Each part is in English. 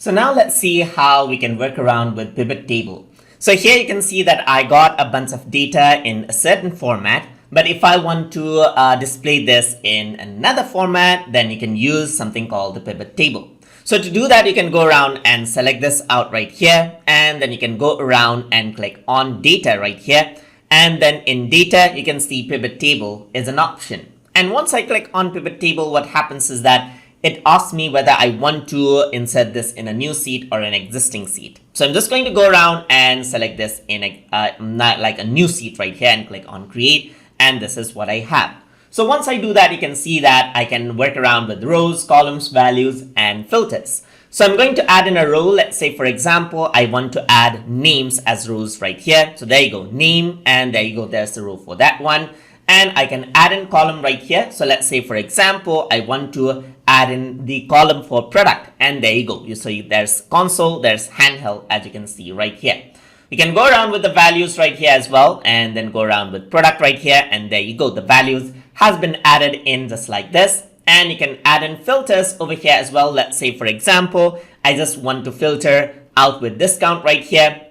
So now let's see how we can work around with pivot table. So here you can see that I got a bunch of data in a certain format, but if I want to display this in another format, then you can use something called the pivot table. So to do that, you can go around and select this out right here, and then you can go around and click on data right here. And then in data, you can see pivot table is an option. And once I click on pivot table, what happens is that it asks me whether I want to insert this in a new seat or an existing seat. So I'm just going to go around and select this in like a new seat right here and click on create. And this is what I have. So once I do that, you can see that I can work around with rows, columns, values, and filters. So I'm going to add in a row. Let's say, for example, I want to add names as rows right here. So there you go, name, and there you go, there's the row for that one. And I can add in column right here. So let's say, for example, I want to add in the column for product, and there you go. You see there's console, there's handheld, as you can see right here. You can go around with the values right here as well, and then go around with product right here, and there you go. The values has been added in just like this. And you can add in filters over here as well. Let's say, for example, I just want to filter out with discount right here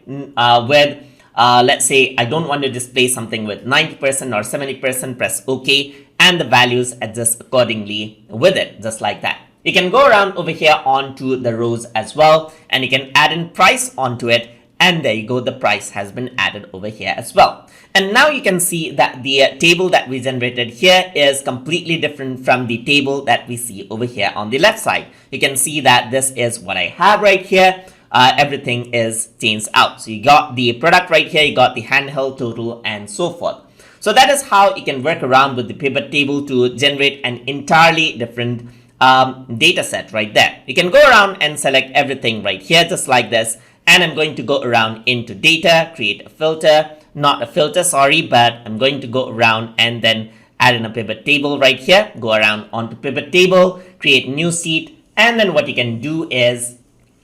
let's say I don't want to display something with 90% or 70%, press OK, and the values adjust accordingly with it, just like that. You can go around over here onto the rows as well, and you can add in price onto it, and there you go, the price has been added over here as well. And now you can see that the table that we generated here is completely different from the table that we see over here on the left side. You can see that this is what I have right here. Everything is changed out. So you got the product right here, you got the handheld, total, and so forth. So that is how you can work around with the pivot table to generate an entirely different data set right there. You can go around and select everything right here just like this. And I'm going to go around into data, create a filter, not a filter, sorry, but I'm going to go around and then add in a pivot table right here, go around onto pivot table, create new seat. And then what you can do is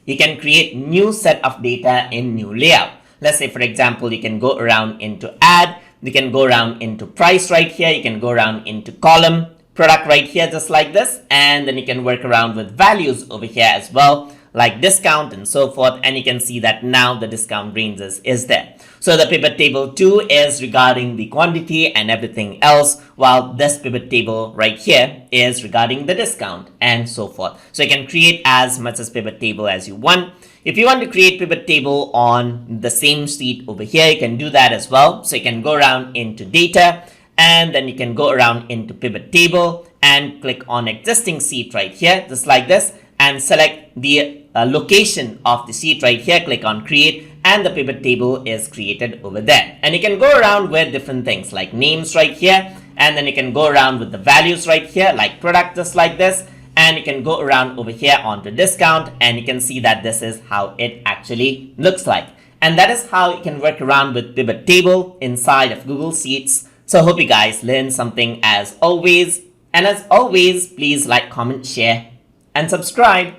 you can create new set of data in new layout. Let's say, for example, you can go around into add, you can go around into price right here, you can go around into column, product right here, just like this. And then you can work around with values over here as well, like discount and so forth, and you can see that now the discount ranges is there. So the pivot table 2 is regarding the quantity and everything else, while this pivot table right here is regarding the discount and so forth. So you can create as much as pivot table as you want. If you want to create pivot table on the same sheet over here, you can do that as well. So you can go around into data, and then you can go around into pivot table and click on existing sheet right here, just like this, and select the location of the sheet right here, click on create, and the pivot table is created over there. And you can go around with different things like names right here, and then you can go around with the values right here, like product, just like this, and you can go around over here onto discount, and you can see that this is how it actually looks like. And that is how you can work around with pivot table inside of Google Sheets. So I hope you guys learned something as always. And as always, please like, comment, share, and subscribe.